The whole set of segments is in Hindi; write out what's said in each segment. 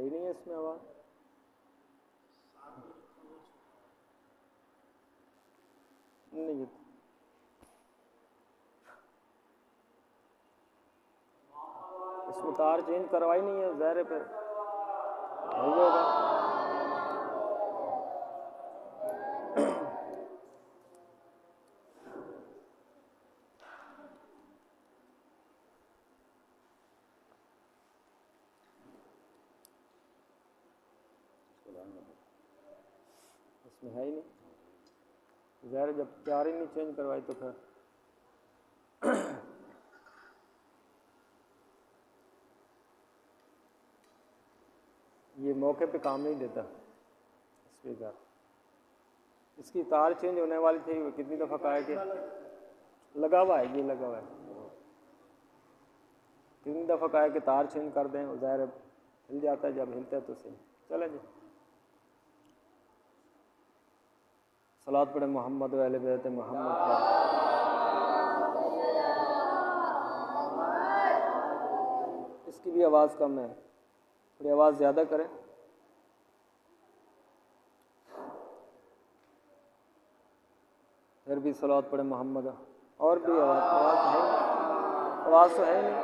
है ही नहीं है इसमें आवाज़। नहीं इसमें तार चेंज करवाई नहीं है, ज़ाहिर पे नहीं होगा। इसमें है ही नहीं, ज़ाहिर जब तार ही नहीं चेंज करवाई तो फिर ये मौके पे काम नहीं देता स्पीकर। इसकी तार चेंज होने वाली थी, कितनी दफ़ा कहा कि लगा हुआ है, ये लगा हुआ है, कितनी दफ़ा कहा कि तार चेंज कर दें, ज़ाहिर हिल जाता है, जब हिलता है तो सही। चले जी, सलात पढ़े मोहम्मद वाले बैत मोहम्मद पर। इसकी भी आवाज़ कम है, थोड़ी आवाज़ ज़्यादा करें। फिर भी सलात पढ़े मोहम्मद, और भी आवाज़ तो है नहीं।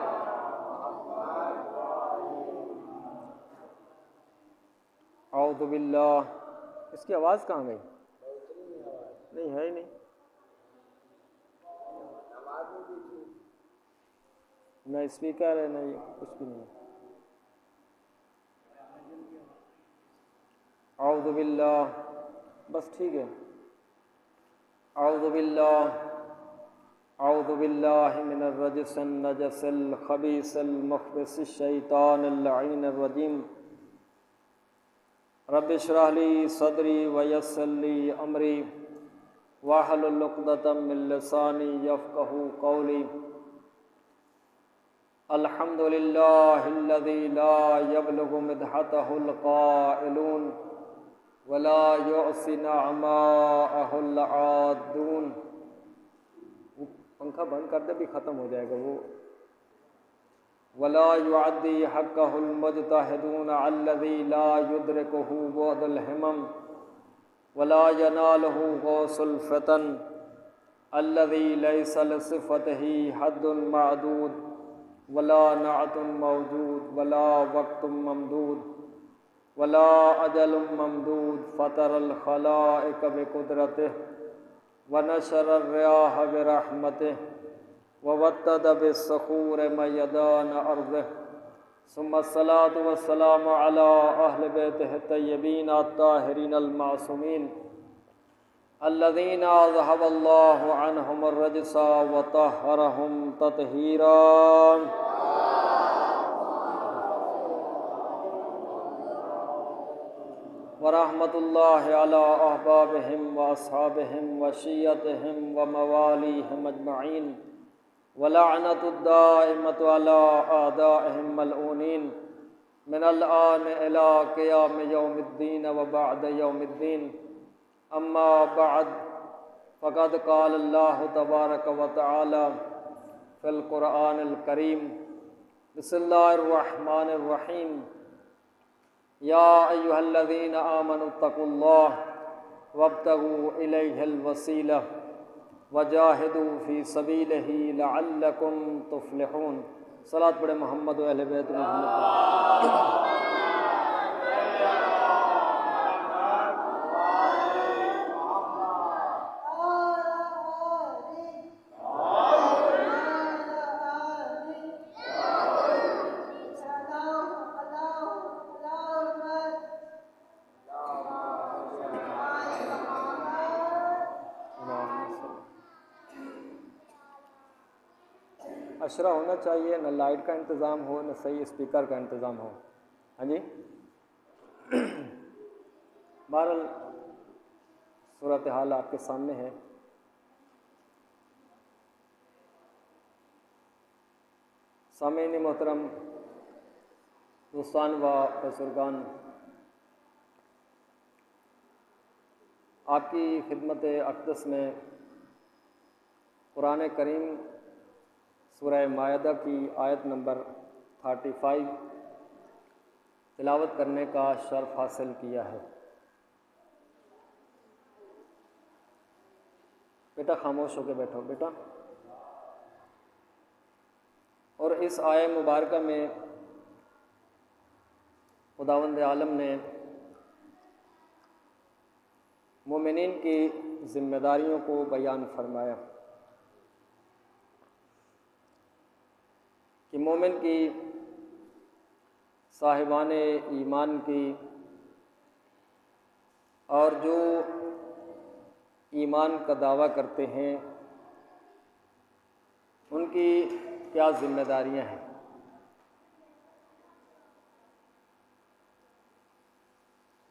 औज़ु बिल्लाह, इसकी आवाज़ कहाँ गई? नहीं है ही नहीं, ना स्पीकर है, नहीं कुछ भी नहीं। औज़ु बिल्लाह, बस ठीक है। औज़ु बिल्लाहि मिनर रजिसिन नजसिल खबीसिल मुख़बिसिश शैतानिर लईनिर रजीम। रब्बि इश्रह ली सदरी व यस्सिर ली अमरी वहलुल उक़दतम मिन लिसानी यफ़क़हू क़ौली। अल्हम्दुलिल्लाहिल्लज़ी ला यबलुगु मिदहतहुल क़ाइलून वला युअसी नअमाअहुल आदून। पंखा बंद कर दे भी ख़त्म हो जाएगा वो। वला युअद्दी हक़्क़हुल मुज्तहिदून अल्लज़ी ला युद्रिकुहु बुअदुल हिमम वला यनालुहु गौसुल फ़तन अल्लज़ी लैसा लिसिफ़तिही हद्दुन मअदूद वला नअतुन मौजूद वला वक़्तुन ममदूद वला अजलुम ममदूद फ़तरल ख़लाइक़ बिक़ुदरतिह व नशरर रियाह बिरहमतिह व वत्तद बिस्सख़ूर मयदान अर्ज़िह सुम्मा अस्सलातु वस्सलामु अला अहलि बैतिहि तय्यबीन अत्ताहिरीन अल-मासूमीन अल्लज़ीना अज़हबल्लाहु अन्हुमुर रजसा व तह्हरहुम तत्हीरा। व रहमतुल्लाहि अला अहबाबिहिम व अस्हाबिहिम व शिय्यतिहिम व मवालिहिम अजमईन व लअनतुद्दाइमतु अला अअदाइहिम मलऊनीन मिनल आन इला क़ियाम यौमिद्दीन व बअद यौमिद्दीन। अम्मा बअद फ़क़द क़ाल अल्लाहु तबारक व तआला फ़िल क़ुरआनिल करीम बिस्मिल्लाहिर रहमानिर रहीम। या अय्युहल्लज़ीना आमनुत्तक़ुल्लाह वब्तगू इलैहिल वसीला वजाहिदू फ़ी सबीलिही लअल्लकुम तुफ़्लिहून। सलात पढ़े मोहम्मद व अहले बैत मोहम्मद। अशरा होना चाहिए, न लाइट का इंतज़ाम हो, न सही स्पीकर का इंतज़ाम हो। हाँ जी, बहरहाल सूरत हाल आपके सामने है। सामीन मोहतरम, दोस्तान व बुज़ुर्गान, आपकी खिदमत अक़दस में कुरान करीम सूरह मायदा की आयत नंबर 35 और सूरह अल-बक़रा की आयत नंबर 1 की तिलावत की जा रही है। 35 में अल्लाह ताबारक व तआला फरमाते हैं, औज़ु बिल्लाहि मिनश शैतानिर रजीम, बिस्मिल्लाहिर रहमानिर रहीम। या अय्युहल्लज़ीना आमनुत्तक़ुल्लाह वब्तगू इलैहिल वसीला वजाहिदू फ़ी सबीलिही लअल्लकुम तुफ़्लिहून। तिलावत करने का शर्फ हासिल किया है। बेटा खामोश होकर बैठो बेटा। और इस आय मुबारक में खुदावंद आलम ने मोमिनीन की जिम्मेदारियों को बयान फरमाया कि मोमिन की साहिबाने ईमान की और जो ईमान का दावा करते हैं उनकी क्या जिम्मेदारियां हैं।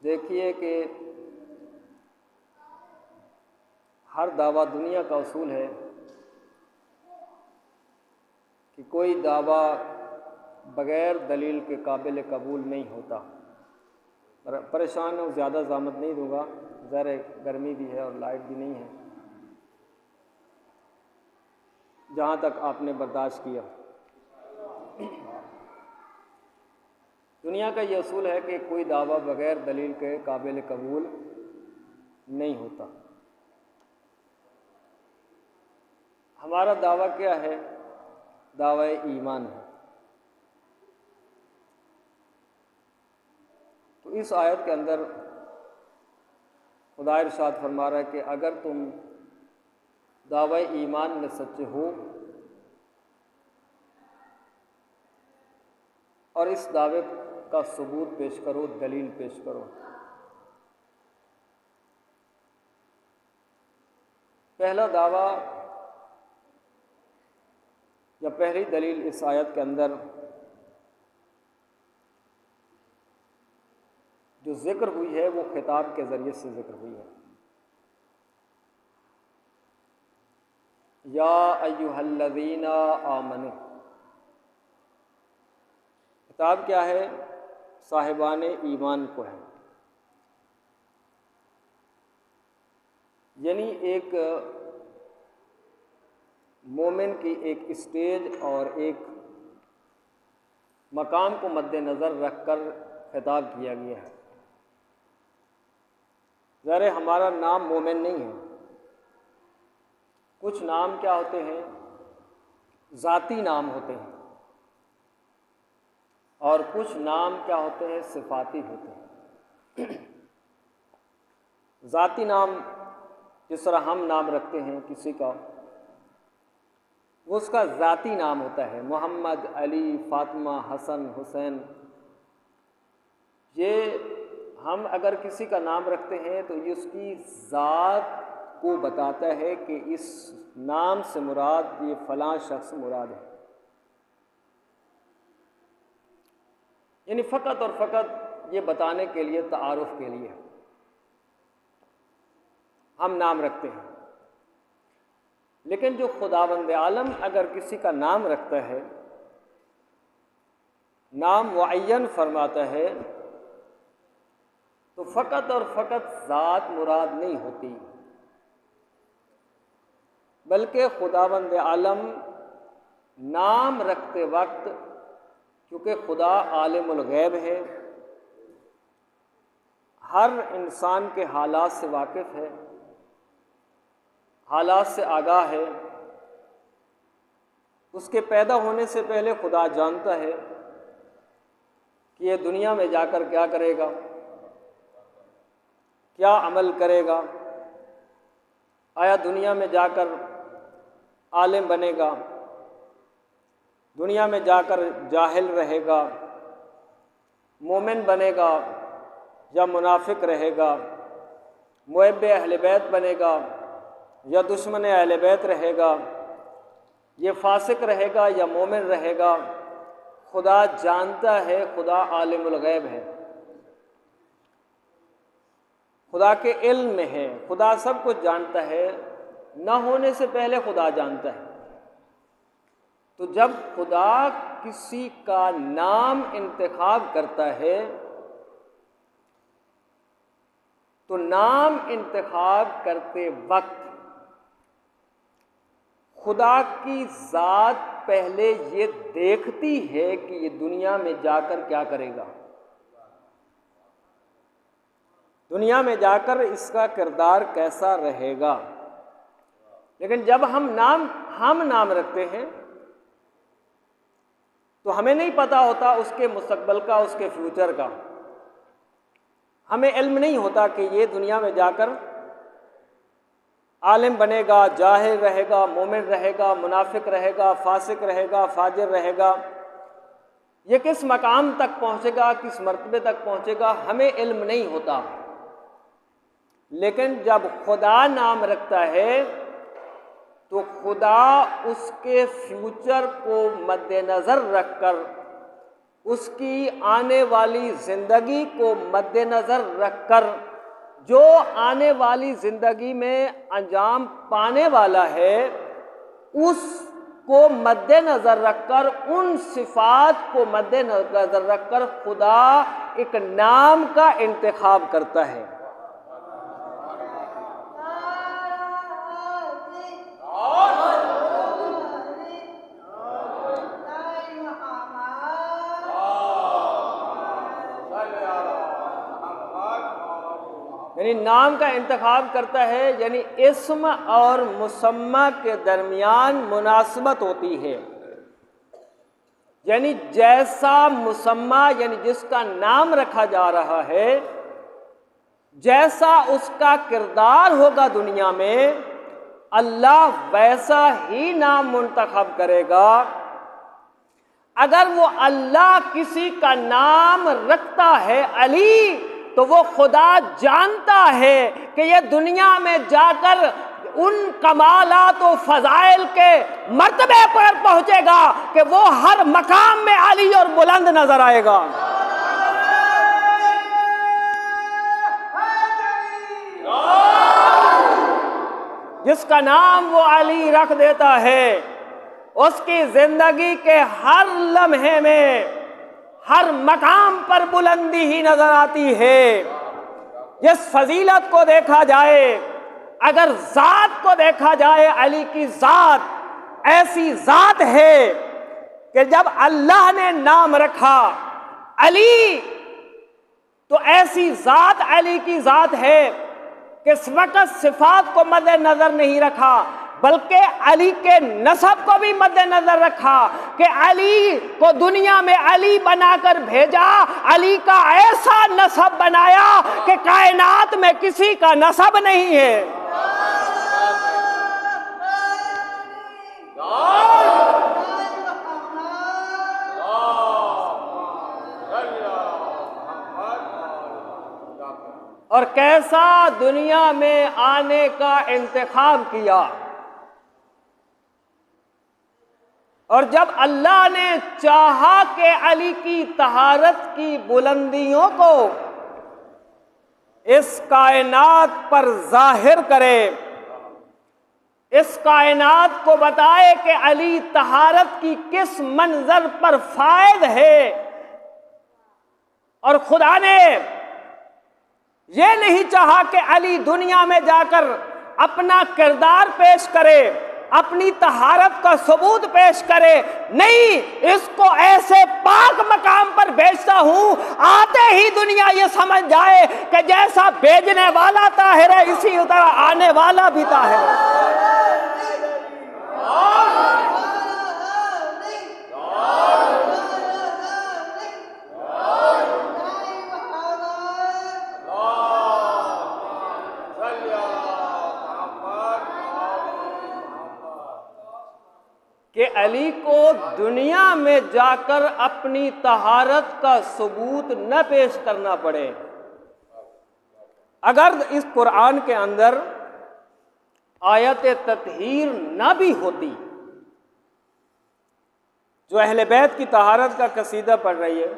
देखिए कि हर दावा, दुनिया का उसूल है कि कोई दावा बग़ैर दलील के काबिल कबूल नहीं होता। परेशान हूँ, ज़्यादा ज़ामत नहीं दूँगा, ज़रा गर्मी भी है और लाइट भी नहीं है, जहाँ तक आपने बर्दाश्त किया। दुनिया का ये असूल है कि कोई दावा बग़ैर दलील के काबिल कबूल नहीं होता। हमारा दावा क्या है? दावा ईमान है। तो इस आयत के अंदर खुदा इरशाद फरमा रहा है कि अगर तुम दावा ईमान में सच्चे हो और इस दावे का सबूत पेश करो, दलील पेश करो। पहला दावा या पहली दलील इस आयत के अंदर जो जिक्र हुई है वो खिताब के ज़रिए से जिक्र हुई है। या अय्युहल्लज़ीना आमनु। खिताब क्या है? साहिबाने ईमान को है। यानी एक मोमिन की एक स्टेज और एक मकाम को मद्देनज़र रखकर खिताब किया गया है। ज़रा हमारा नाम मोमिन नहीं है। कुछ नाम क्या होते हैं? ज़ाती नाम होते हैं, और कुछ नाम क्या होते हैं? सिफाती होते हैं। ज़ाती नाम जिस तरह हम नाम रखते हैं किसी का, वो उसका ज़ाती नाम होता है। मोहम्मद, अली, फातिमा, हसन, हुसैन। ये हम अगर किसी का नाम रखते हैं तो ये उसकी ज़ात को बताता है कि इस नाम से मुराद ये फ़लाँ शख्स मुराद है। यानी फ़कत और फ़कत ये बताने के लिए, तारुफ़ के लिए हम नाम रखते हैं। लेकिन जो खुदावंद आलम अगर किसी का नाम रखता है, नाम मुअय्यन फरमाता है, तो फ़कत और फ़कत ज़ात मुराद नहीं होती, बल्कि खुदावंद आलम नाम रखते वक्त, क्योंकि खुदा आलिमुल गैब है, हर इंसान के हालात से वाकिफ़ है, हालात से आगाह है। उसके पैदा होने से पहले खुदा जानता है कि ये दुनिया में जाकर क्या करेगा, क्या अमल करेगा। आया दुनिया में जाकर आलिम बनेगा, दुनिया में जाकर जाहिल रहेगा, मोमिन बनेगा या मुनाफिक रहेगा, मुहब्बे अहले बैत बनेगा या दुश्मन अहले बैत रहेगा, ये फासिक रहेगा या मोमिन रहेगा। खुदा जानता है, खुदा आलिमुल गैब है, खुदा के इल्म में है, खुदा सब कुछ जानता है। न होने से पहले खुदा जानता है। तो जब खुदा किसी का नाम इंतखाब करता है तो नाम इंतखाब करते वक्त खुदा की ज़ात पहले ये देखती है कि ये दुनिया में जाकर क्या करेगा। दुनिया में जाकर इसका किरदार कैसा रहेगा। लेकिन जब हम नाम रखते हैं तो हमें नहीं पता होता उसके मुस्तकबल का, उसके फ्यूचर का। हमें इल्म नहीं होता कि ये दुनिया में जाकर आलिम बनेगा, जाहिल रहेगा, मोमिन रहेगा, मुनाफिक रहेगा, फासिक रहेगा, फाजिर रहेगा, ये किस मकाम तक पहुँचेगा, किस मर्तबे तक पहुँचेगा, हमें इल्म नहीं होता। लेकिन जब खुदा नाम रखता है तो खुदा उसके फ्यूचर को मद्देनज़र रखकर, उसकी आने वाली ज़िंदगी को मद्देनज़र रखकर, जो आने वाली ज़िंदगी में अंजाम पाने वाला है उसको मद्देनज़र रखकर, उन सिफ़ात को मद्देनज़र रखकर खुदा एक नाम का इंतखाब करता है। यानी नाम का इंतखाब करता है, यानी इस्म और मुसम्मा के दरमियान मुनासबत होती है। यानी जैसा मुसम्मा यानी जिसका नाम रखा जा रहा है, जैसा उसका किरदार होगा दुनिया में, अल्लाह वैसा ही नाम मुंतखब करेगा। अगर वो अल्लाह किसी का नाम रखता है अली, तो वो खुदा जानता है कि ये दुनिया में जाकर उन कमालात व फ़ज़ाइल के मर्तबे पर पहुँचेगा कि वो हर मकाम में अली और बुलंद नजर आएगा। जिसका नाम वो अली रख देता है, उसकी जिंदगी के हर लम्हे में, हर मकाम पर बुलंदी ही नजर आती है। जिस फजीलत को देखा जाए, अगर जात को देखा जाए, अली की जात ऐसी जात है कि जब अल्लाह ने नाम रखा अली, तो ऐसी जात अली की जात है कि इस वक्त सिफात को मद्देनजर नहीं रखा, बल्कि अली के नसब को भी मद्देनजर रखा कि अली को दुनिया में अली बनाकर भेजा। अली का ऐसा नसब बनाया कि कायनात में किसी का नसब नहीं है। और कैसा दुनिया में आने का इंतखाब किया। और जब अल्लाह ने चाहा कि अली की तहारत की बुलंदियों को इस कायनात पर जाहिर करे, इस कायनात को बताए कि अली तहारत की किस मंजर पर फायद है, और खुदा ने ये नहीं चाहा कि अली दुनिया में जाकर अपना किरदार पेश करे, अपनी तहारत का सबूत पेश करे, नहीं, इसको ऐसे पाक मकाम पर भेजता हूं आते ही दुनिया ये समझ जाए कि जैसा भेजने वाला ताहिर है, इसी तरह आने वाला भी ताहिर है। कि अली को दुनिया में जाकर अपनी तहारत का सबूत न पेश करना पड़े। अगर इस कुरान के अंदर आयत ततहीर न भी होती, जो अहले बैत की तहारत का कसीदा पढ़ रही है,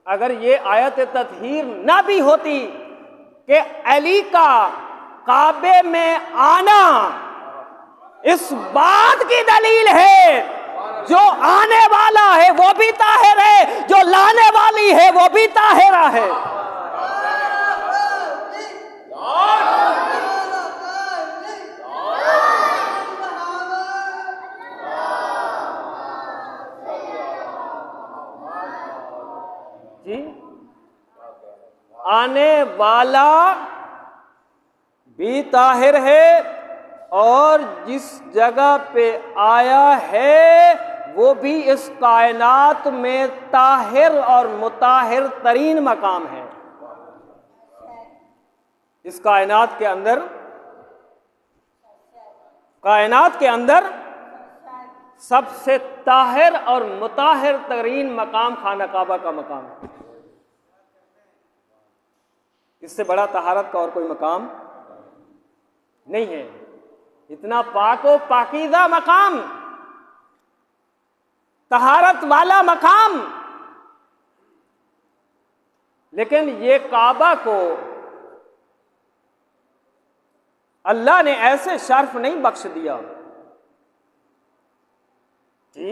अगर ये आयत ततहीर न भी होती कि अली का काबे में आना इस बात की दलील है, जो आने वाला है वो भी ताहिर है, जो लाने वाली है वो भी ताहिरा है। जी, आने वाला भी ताहिर है और जिस जगह पे आया है वो भी इस कायनात में ताहिर और मुताहिर तरीन मकाम है। इस कायनात के अंदर सबसे ताहिर और मुताहिर तरीन मकाम खाना काबा का मकाम है। इससे बड़ा तहारत का और कोई मकाम नहीं है। इतना पाको पाकीज़ा मकाम, तहारत वाला मकाम। लेकिन ये काबा को अल्लाह ने ऐसे शर्फ नहीं बख्श दिया जी।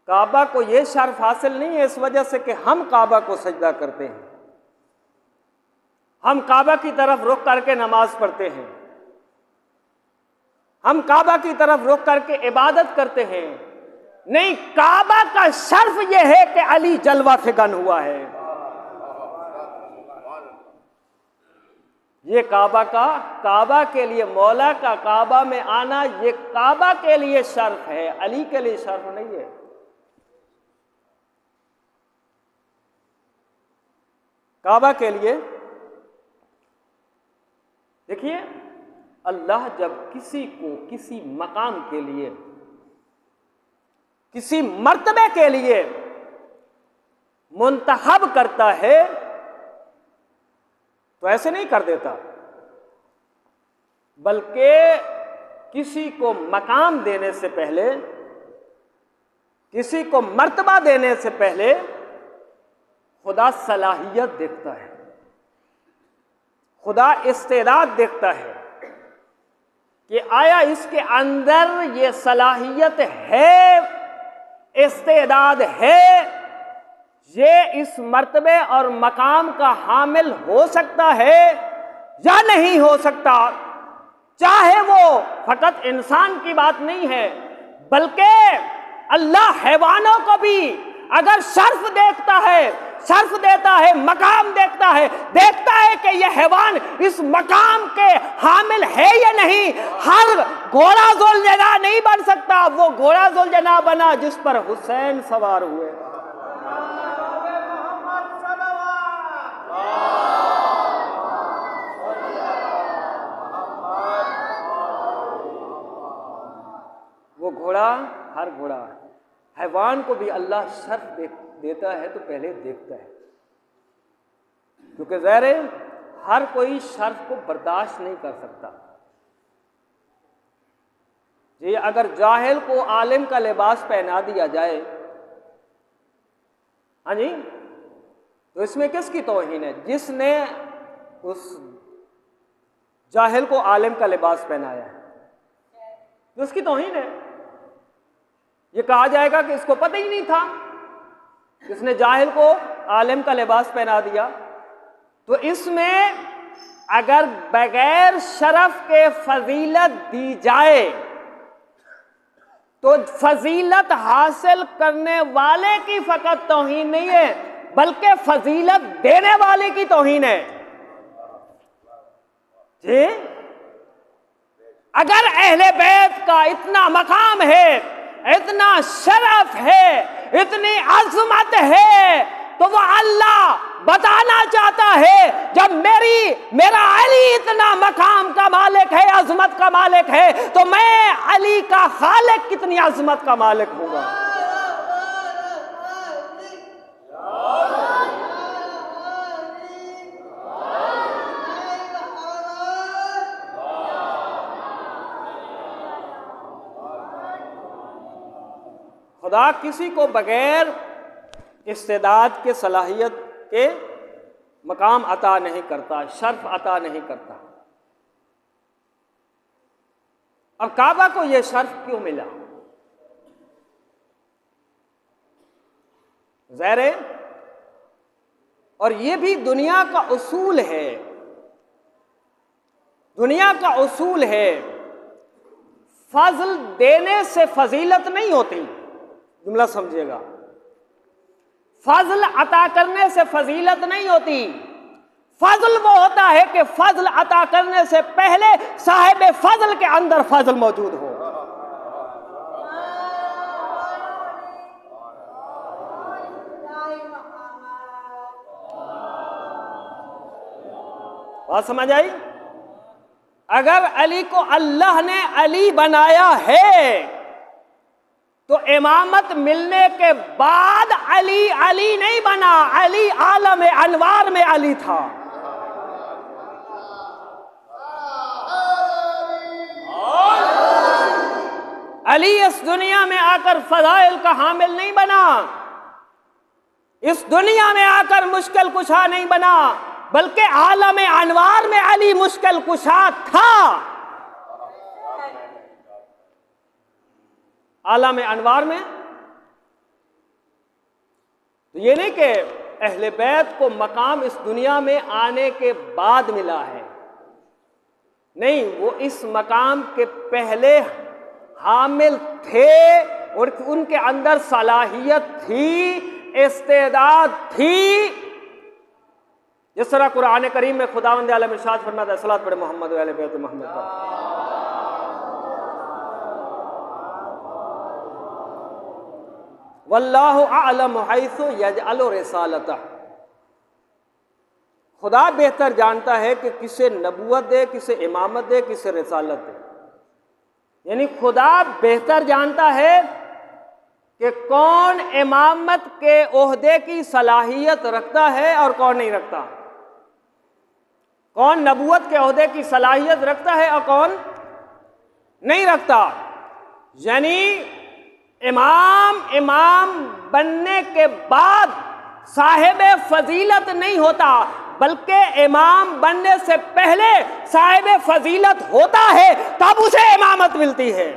काबा को ये शर्फ हासिल नहीं है इस वजह से कि हम काबा को सजदा करते हैं, हम काबा की तरफ रुख करके नमाज पढ़ते हैं, हम काबा की तरफ रुख करके इबादत करते हैं। नहीं, काबा का शर्फ यह है कि अली जलवा फिगन हुआ है। ये काबा के लिए, मौला का काबा में आना ये काबा के लिए शर्फ है, अली के लिए शर्फ नहीं है। काबा के लिए देखिए, अल्लाह जब किसी को किसी मकाम के लिए, किसी मर्तबे के लिए मुंतखब करता है तो ऐसे नहीं कर देता, बल्कि किसी को मकाम देने से पहले, किसी को मर्तबा देने से पहले खुदा सलाहियत देखता है, खुदा इस्तेदाद देखता है कि आया इसके अंदर ये सलाहियत है, इस्तेदाद है, ये इस मर्तबे और मकाम का हामिल हो सकता है या नहीं हो सकता। चाहे वो फकत इंसान की बात नहीं है, बल्कि अल्लाह हैवानों को भी अगर शर्फ देखता है, शर्फ देता है, मकाम देखता है कि यह हैवान इस मकाम के हामिल है या नहीं। हर घोड़ा ज़ुल्जना नहीं बन सकता, वो घोड़ा ज़ुल्जना बना जिस पर हुसैन सवार हुए। वो घोड़ा, हर घोड़ा, हैवान को भी अल्लाह शर्फ देता है तो पहले देखता है, क्योंकि ज़ाहिर है हर कोई शर्फ को बर्दाश्त नहीं कर सकता जी। अगर जाहिल को आलिम का लिबास पहना दिया जाए, हाँ जी, तो इसमें किसकी तौहीन है? जिसने उस जाहिल को आलिम का लिबास पहनाया है, तो उसकी तौहीन है। ये कहा जाएगा कि इसको पता ही नहीं था, इसने जाहिल को आलिम का लिबास पहना दिया। तो इसमें अगर बगैर शरफ के फजीलत दी जाए तो फजीलत हासिल करने वाले की फकत तौहीन नहीं है, बल्कि फजीलत देने वाले की तौहीन है जी। अगर अहले बैत का इतना मकाम है, इतना शरफ है, इतनी अज़मत है, तो वो अल्लाह बताना चाहता है जब मेरा अली इतना मकाम का मालिक है, अज़मत का मालिक है, तो मैं अली का खालिक कितनी अज़मत का मालिक होगा। खुदा किसी को बगैर इस्तेदाद के, सलाहियत के मकाम अता नहीं करता, शर्फ अता नहीं करता। अब काबा को यह शर्फ क्यों मिला? ज़ाहिर है, और यह भी दुनिया का उसूल है, दुनिया का उसूल है, फजल देने से फजीलत नहीं होती। जुमला समझिएगा, फजल अता करने से फजीलत नहीं होती। फजल वो होता है कि फजल अता करने से पहले साहिब फजल के अंदर फजल मौजूद हो। बात समझ आई? अगर अली को अल्लाह ने अली बनाया है तो इमामत मिलने के बाद अली अली नहीं बना, अली आलम अनवार में अली था। अली इस दुनिया में आकर फजाइल का हामिल नहीं बना, इस दुनिया में आकर मुश्किल कुशा नहीं बना, बल्कि आलम अनवार में अली मुश्किल कुशा था। आलम अनवार में तो ये नहीं कि अहले बैत को मकाम इस दुनिया में आने के बाद मिला है, नहीं, वो इस मकाम के पहले हामिल थे और उनके अंदर सलाहियत थी, इस्तेदाद थी। जिस तरह कुरान करीम में खुदावंद आलम इरशाद फरमाता है, सलात पढ़े मोहम्मद व अहले बैत मोहम्मद पर। वल्लाहु अअलम हैसु यजअलु रिसालतह, खुदा बेहतर जानता है कि किसे नबूवत दे, किसे इमामत दे, किसे रिसालत दे। यानी खुदा बेहतर जानता है कि कौन इमामत के ओहदे की सलाहियत रखता है और कौन नहीं रखता, कौन नबूवत के ओहदे की सलाहियत रखता है और कौन नहीं रखता। यानी इमाम बनने के बाद साहिब फजीलत नहीं होता, बल्कि इमाम बनने से पहले साहिब फजीलत होता है, तब उसे इमामत मिलती है।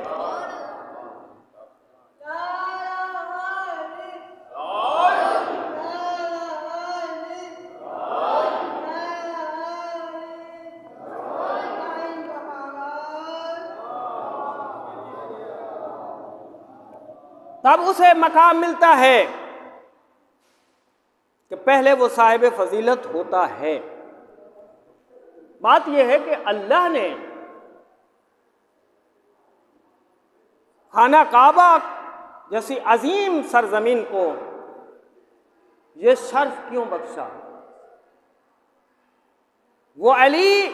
तब उसे मकाम मिलता है कि पहले वो साहिब फजीलत होता है। बात यह है कि अल्लाह ने खाना काबा जैसी अजीम सरजमीन को ये शर्फ क्यों बख्शा? वो अली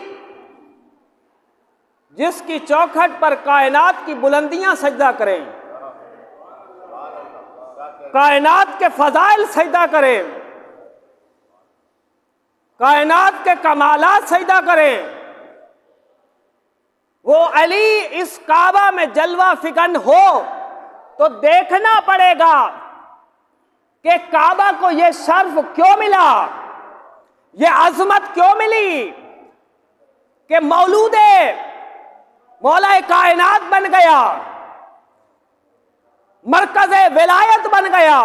जिसकी चौखट पर कायनात की बुलंदियां सजदा करें, कायनात के फजाइल सजदा करें, कायनात के कमालात सजदा करें, वो अली इस काबा में जलवा फिकन हो तो देखना पड़ेगा कि काबा को ये शर्फ क्यों मिला, ये अजमत क्यों मिली कि मौलूदे मौला कायनात बन गया, मरकज़े विलायत बन गया,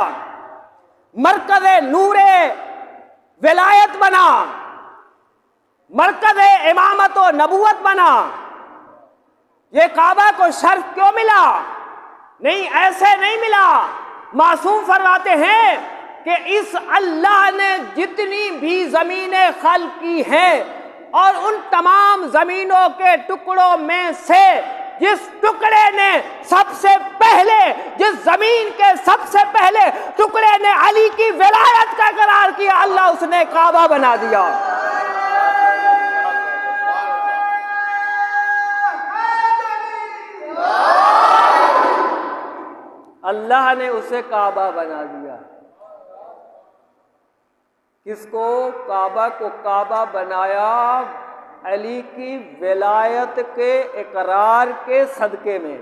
मरकज़े नूरे विलायत बना, मरकज़े इमामत व नबूवत बना। ये काबा को शर्फ क्यों मिला? नहीं, ऐसे नहीं मिला। मासूम फरमाते हैं कि इस अल्लाह ने जितनी भी ज़मीनें खल्क़ की हैं और उन तमाम ज़मीनों के टुकड़ों में से जिस टुकड़े ने सबसे पहले, जिस जमीन के सबसे पहले टुकड़े ने अली की विलायत का करार किया, अल्लाह उसने काबा बना दिया। अल्लाह ने उसे काबा बना दिया। किसको? काबा को काबा बनाया अली की विलायत के इकरार के सदके में।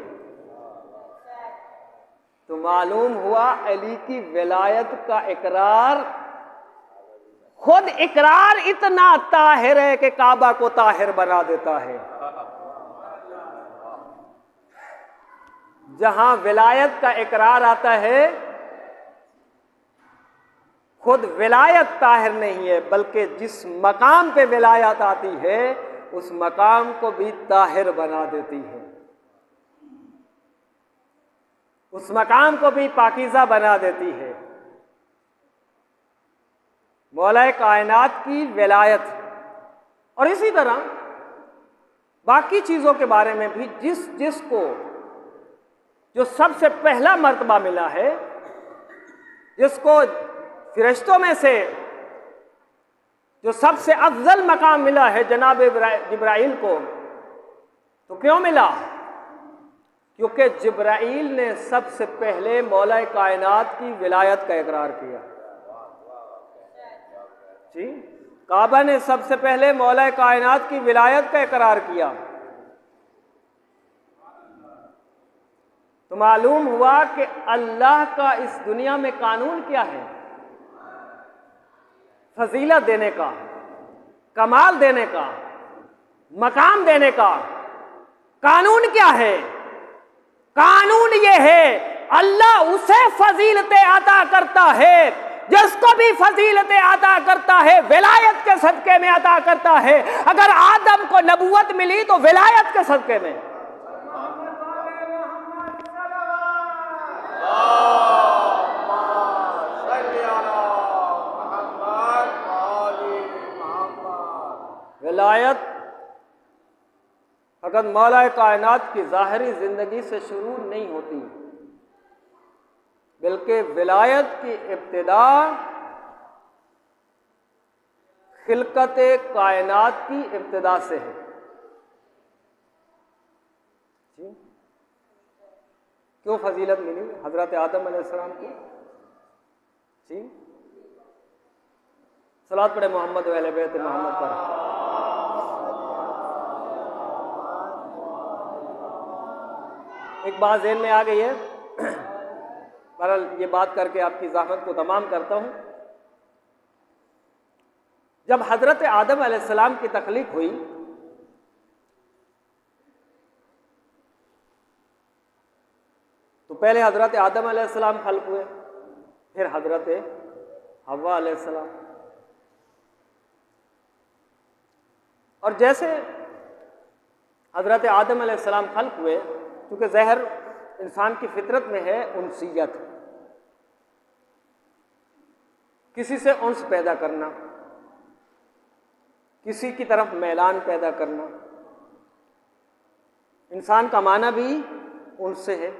तो मालूम हुआ अली की विलायत का इकरार, खुद इकरार इतना ताहिर है कि काबा को ताहिर बना देता है। जहां विलायत का इकरार आता है, खुद विलायत ताहिर नहीं है, बल्कि जिस मकाम पे विलायत आती है उस मकाम को भी ताहिर बना देती है, उस मकाम को भी पाकीज़ा बना देती है। मौला कायनात की विलायत। और इसी तरह बाकी चीज़ों के बारे में भी जिसको जो सबसे पहला मर्तबा मिला है, जिसको फरिश्तों में से जो सबसे अफजल मकाम मिला है जनाब जिब्राइल को, तो क्यों मिला? क्योंकि जिब्राइल ने सबसे पहले मौला कायनात की विलायत का इकरार किया। जी, काबा ने सबसे पहले मौला कायनात की विलायत का इकरार किया। तो मालूम हुआ कि अल्लाह का इस दुनिया में कानून क्या है? फजीलत देने का, कमाल देने का, मकाम देने का कानून क्या है? कानून ये है, अल्लाह उसे फजीलतें अता करता है जिसको भी फजीलतें अता करता है विलायत के सदके में अता करता है। अगर आदम को नबूवत मिली तो विलायत के सदके में। विलायत अगर मौला कायनात की ज़ाहिरी ज़िंदगी से शुरू नहीं होती, बल्कि विलायत की इब्तिदा खिलकत कायनात की इब्तिदा से है। क्यों फजीलत मिली हज़रत आदम अलैहिस्सलाम को? जी, सलात पढ़े मोहम्मद व अहले बैत मोहम्मद पर। एक बात ज़हन में आ गई है, बहरहाल ये बात करके आपकी ज़हमत को तमाम करता हूँ। जब हज़रत आदम अलैहिस्सलाम की तख्लीक हुई तो पहले हज़रत आदम अलैहिस्सलाम खल्क़ हुए, फिर हज़रत हव्वा अलैहिस्सलाम। और जैसे हज़रत आदम अलैहिस्सलाम खल्क़ हुए, क्योंकि ज़हर इंसान की फितरत में है उनसियत, किसी से उन्स पैदा करना, किसी की तरफ मैलान पैदा करना। इंसान का माना भी उनसे है।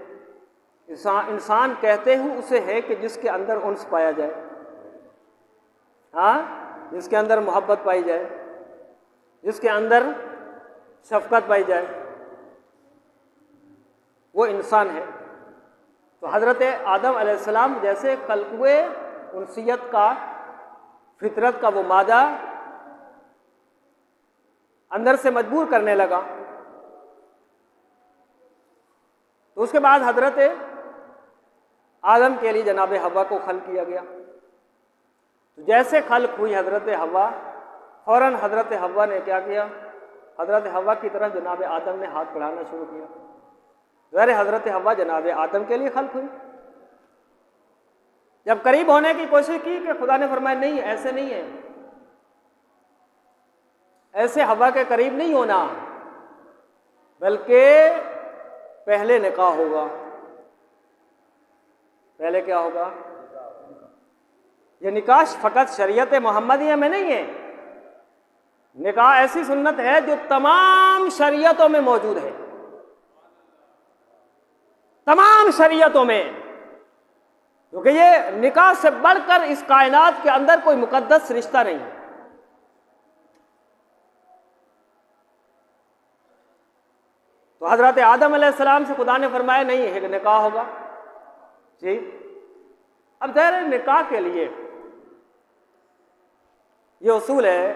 इंसान कहते हैं उसे है कि जिसके अंदर उन्स पाया जाए, हाँ, जिसके अंदर मोहब्बत पाई जाए, जिसके अंदर शफकत पाई जाए, वो इंसान है। तो हज़रत आदम अलैहिस्सलाम जैसे खल्क़ हुए, उनसियत का, फितरत का वो मादा अंदर से मजबूर करने लगा। तो उसके बाद हज़रत आदम के लिए जनाब हव्वा को खल्क़ किया गया। तो जैसे खल्क़ हुई हज़रत हव्वा, फ़ौरन हज़रत हव्वा ने क्या किया? हज़रत हव्वा की तरफ जनाब आदम ने हाथ बढ़ाना शुरू किया। ज़ाहिर हज़रत हव्वा जनाब आदम के लिए खल्क़ हुई। जब करीब होने की कोशिश की कि खुदा ने फरमाया नहीं, ऐसे नहीं है, ऐसे हव्वा के करीब नहीं होना, बल्कि पहले निकाह होगा। पहले क्या होगा? ये निकाह फ़कत शरीयत मोहम्मदिया में नहीं है, निकाह ऐसी सुन्नत है जो तमाम शरीयतों में मौजूद है, तमाम शरीयतों में। क्योंकि ये निकाह से बढ़कर इस कायनात के अंदर कोई मुकद्दस रिश्ता नहीं है। तो हज़रत आदम अलैहिस्सलाम से खुदा ने फरमाया नहीं है, निकाह होगा। जी, अब ज़ाहिर निकाह के लिए ये उसूल है,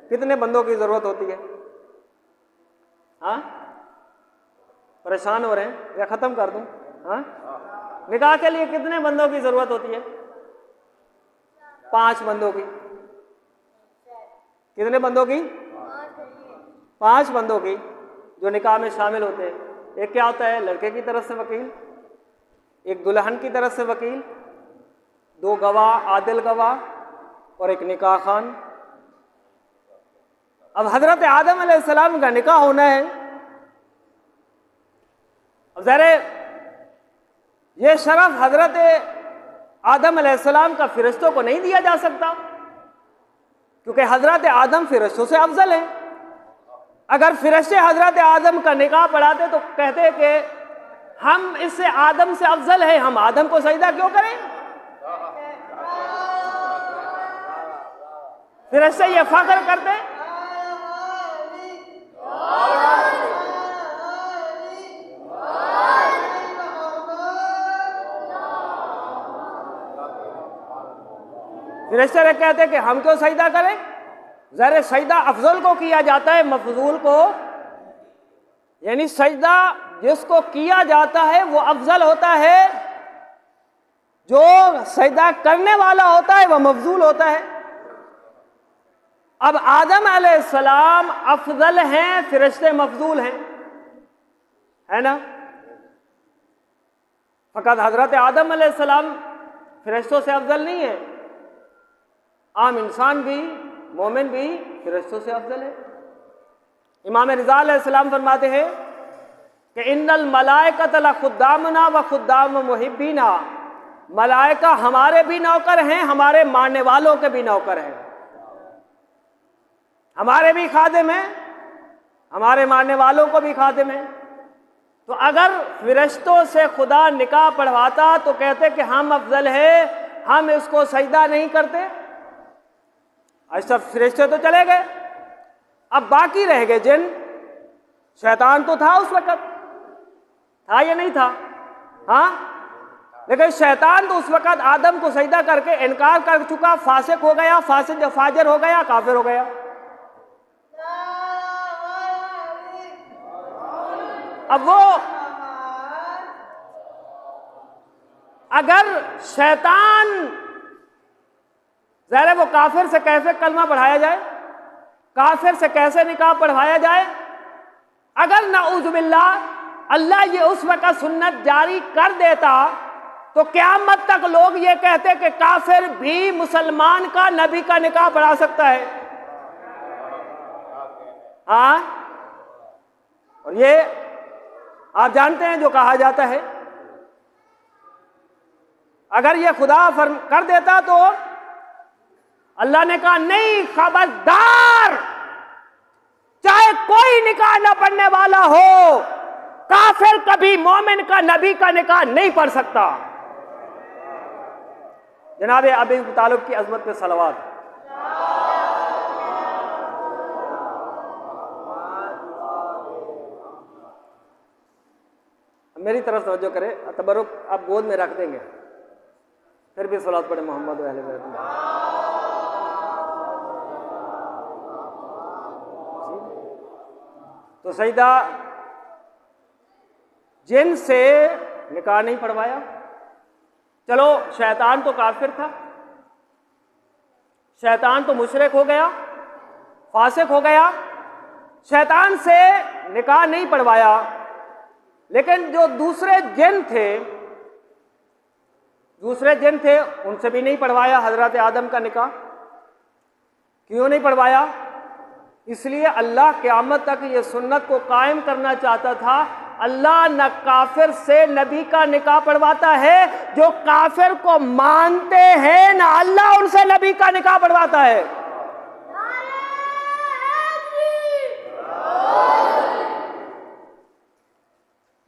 कितने बंदों की ज़रूरत होती है? हाँ, परेशान हो रहे हैं या ख़त्म कर दूं? हाँ, निकाह के लिए कितने बंदों की ज़रूरत होती है? 5 बंदों की। कितने बंदों की? 5 बंदों की जो निकाह में शामिल होते हैं। एक क्या होता है? लड़के की तरफ से वकील, एक दुल्हन की तरफ से वकील, 2 गवाह, आदिल गवाह और एक निकाह खान। अब हज़रत आदम अलैहिस्सलाम का निकाह होना है। अब ज़रा ये शरफ हज़रत आदम अलैहिस्सलाम का फरिश्तों को नहीं दिया जा सकता। क्योंकि हजरत आदम फिरिश्तों से अफजल है। अगर फिरिश्ते हजरत आदम का निकाह पढ़ाते तो कहते कि हम इससे आदम से अफजल है, हम आदम को सजदा क्यों करें? फिरिश्ते ये फख्र करते। फिरिश्ते कहते कि हम क्यों सजदा करें? ज़ाहिर सजदा अफजल को किया जाता है, मफजूल को, यानी सजदा जिसको किया जाता है वो अफजल होता है, जो सजदा करने वाला होता है वह मफजूल होता है। अब आदम अलैहिस्सलाम अफजल हैं, फिरिश्ते मफजूल हैं, है ना? फ़कत हजरत आदम अलैहिस्सलाम फिरिश्तों से अफजल नहीं है, आम इंसान भी, मोमिन भी फिरिश्तों से अफजल है। इमाम रिज़ा अलैहिस्सलाम फरमाते हैं कि इन्नल मलाइकत लखुद्दामना व खुद्दाम मुहिब्बीना, मलाइका हमारे भी नौकर हैं, हमारे मानने वालों के भी नौकर हैं, हमारे भी खादिम हैं, हमारे मानने वालों को भी खादिम हैं। तो अगर फिरिश्तों से खुदा निकाह पढ़वाता तो कहते कि हम अफजल है, हम इसको सजदा नहीं करते। अच्छा, फिरिश्ते तो चले गए, अब बाकी रह गए जिन। शैतान तो था उस वक्त, था या नहीं था? हाँ, लेकिन शैतान तो उस वक्त आदम को सजदा करके इनकार कर चुका, फासिक हो गया, फाजिर हो गया, काफिर हो गया। अब वो अगर शैतान, ज़ाहिर है वो काफिर से कैसे कलमा पढ़ाया जाए, काफिर से कैसे निकाह पढ़वाया जाए? अगर नाउज़ुबिल्लाह अल्लाह ये उस वक्त सुन्नत जारी कर देता तो क़यामत तक लोग ये कहते कि काफिर भी मुसलमान का, नबी का निकाह पढ़ा सकता है। हाँ, और ये आप जानते हैं जो कहा जाता है, अगर ये खुदा फर्म कर देता तो अल्लाह ने कहा नहीं, खबरदार, चाहे कोई निकाह न पढ़ने वाला हो, काफिर कभी मोमिन का, नबी का निकाह नहीं पढ़ सकता। जनाब अबी तालिब की अजमत पे सलवात। मेरी तरफ तवज्जो करें, तबरुक आप गोद में रख देंगे, फिर भी सलात पढ़े मोहम्मद व अहले बैत। तो सजदा जिन से निकाह नहीं पढ़वाया। चलो, शैतान तो काफिर था, शैतान तो मुशरिक हो गया, फासिक हो गया, शैतान से निकाह नहीं पढ़वाया। लेकिन जो दूसरे जिन थे उनसे भी नहीं पढ़वाया हजरत आदम का निकाह। क्यों नहीं पढ़वाया? इसलिए अल्लाह क़यामत तक ये सुन्नत को कायम करना चाहता था। अल्लाह न काफिर से नबी का निकाह पढ़वाता है, जो काफिर को मानते हैं न अल्लाह उनसे नबी का निकाह पढ़वाता है।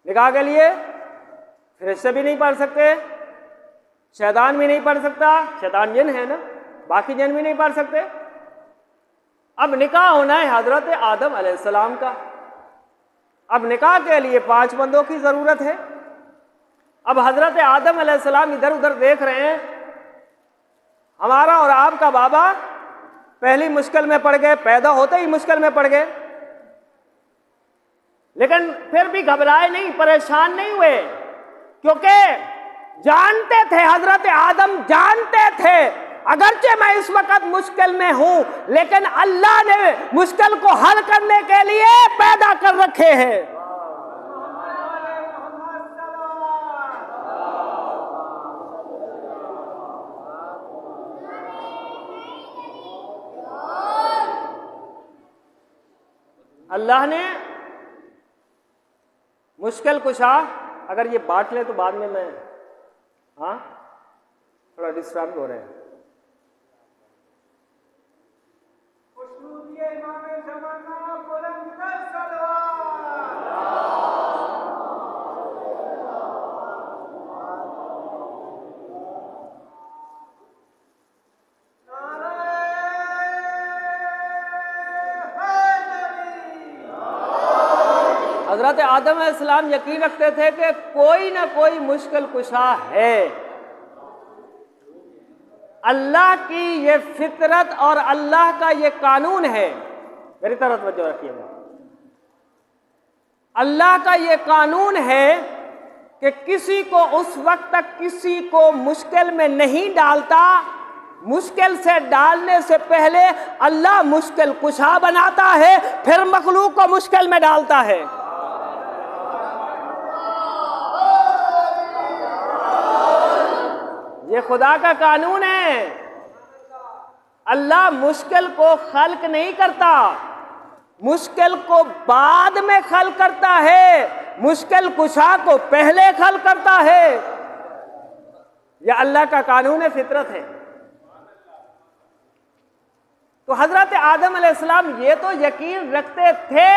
निकाह के लिए फिरिश्ते भी नहीं पढ़ सकते, शैतान भी नहीं पढ़ सकता, शैतान जिन है ना, बाकी जिन भी नहीं पढ़ सकते। अब निकाह होना है हजरत आदम अलैहिस्सलाम का। अब निकाह के लिए 5 बंदों की ज़रूरत है। अब हजरत आदम अलैहिस्सलाम इधर उधर देख रहे हैं, हमारा और आपका बाबा पहली मुश्किल में पड़ गए, पैदा होते ही मुश्किल में पड़ गए, लेकिन फिर भी घबराए नहीं, परेशान नहीं हुए, क्योंकि जानते थे, हजरत आदम जानते थे अगरचे मैं इस वक्त मुश्किल में हूं, लेकिन अल्लाह ने मुश्किल को हल करने के लिए पैदा कर रखे हैं। अल्लाह ने मुश्किल कुशा, अगर ये बांट ले तो बाद में मैं, हाँ, थोड़ा डिस्टर्ब हो रहे हैं। हज़रत आदम अलैहिस्सलाम यकीन रखते थे कि कोई ना कोई मुश्किल कुशा है। अल्लाह की ये फितरत और अल्लाह का ये कानून है, मेरी तरफ तवज्जो रखिएगा। अल्लाह का ये कानून है कि किसी को उस वक्त तक किसी को मुश्किल में नहीं डालता, मुश्किल से डालने से पहले अल्लाह मुश्किल कुशा बनाता है, फिर मखलूक को मुश्किल में डालता है। ये खुदा का कानून है। अल्लाह मुश्किल को खल्क नहीं करता, मुश्किल को बाद में खल्क करता है, मुश्किल कुशा को पहले खल्क करता है। यह अल्लाह का कानून है, फितरत है। तो हजरत आदम अलैहिस्सलाम ये तो यकीन रखते थे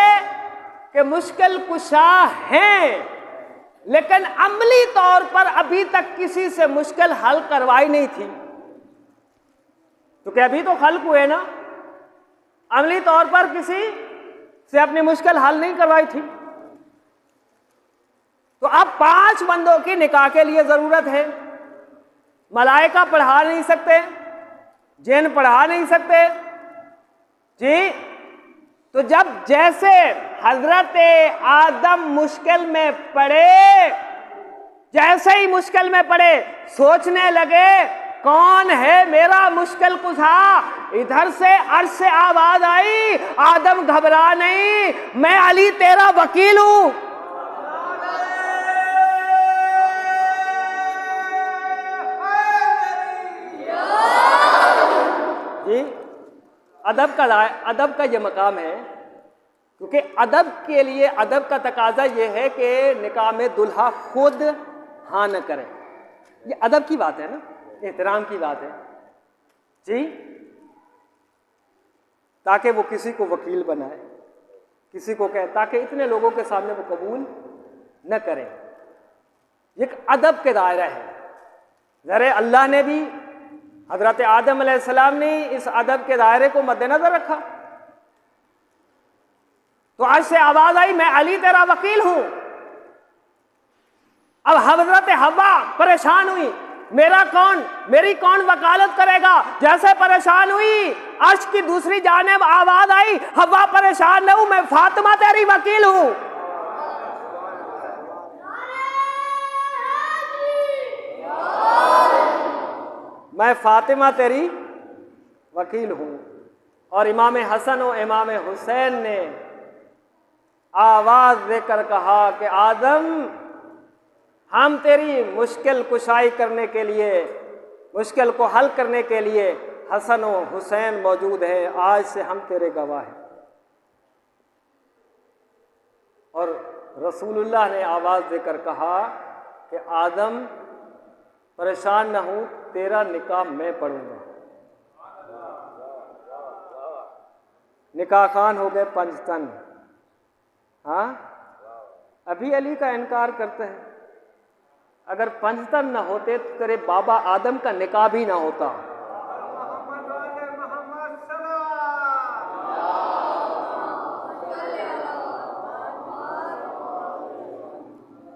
कि मुश्किल कुशा हैं, लेकिन अमली तौर पर अभी तक किसी से मुश्किल हल करवाई नहीं थी। तो क्या अभी तो खल्क हुए ना, अमली तौर पर किसी से अपनी मुश्किल हल नहीं करवाई थी। तो अब 5 बंदों की निकाह के लिए जरूरत है। मलाइका पढ़ा नहीं सकते, जिन पढ़ा नहीं सकते जी। तो जब जैसे हजरत आदम मुश्किल में पड़े, जैसे ही मुश्किल में पड़े सोचने लगे कौन है मेरा मुश्किल कुशा, इधर से अर्श से आवाज आई, आदम घबरा नहीं, मैं अली तेरा वकील हूं। जी, अदब का ये मकाम है, क्योंकि अदब के लिए अदब का तकाजा ये है कि निकाह में दुल्हा खुद हाँ न करे। ये अदब की बात है ना, एहतराम की बात है जी, ताकि वो किसी को वकील बनाए, किसी को कहे, ताकि इतने लोगों के सामने वो कबूल न करे। ये एक अदब के दायरा है। ज़रा अल्लाह ने भी, हजरत आदम अलैहिस्सलाम ने इस अदब के दायरे को मद्देनजर रखा। तो आज से आवाज आई, मैं अली तेरा वकील हूं। अब हजरत हव्वा परेशान हुई, मेरी कौन वकालत करेगा। जैसे परेशान हुई, अर्श की दूसरी जानिब आवाज आई, हव्वा परेशान न हो, मैं फातिमा तेरी वकील हूं। मैं फातिमा तेरी वकील हूं। और इमाम हसन और इमाम हुसैन ने आवाज देकर कहा कि आदम, हम तेरी मुश्किल कुशाई करने के लिए, मुश्किल को हल करने के लिए हसन और हुसैन मौजूद हैं, आज से हम तेरे गवाह हैं। और रसूलुल्लाह ने आवाज़ देकर कहा कि आदम परेशान न हूँ, तेरा निकाह मैं पढ़ूंगा। निकाह खान हो गए पंजतन। हाँ, अभी अली का इनकार करते हैं। अगर पंजतन न होते तो तेरे बाबा आदम का निकाह भी ना होता।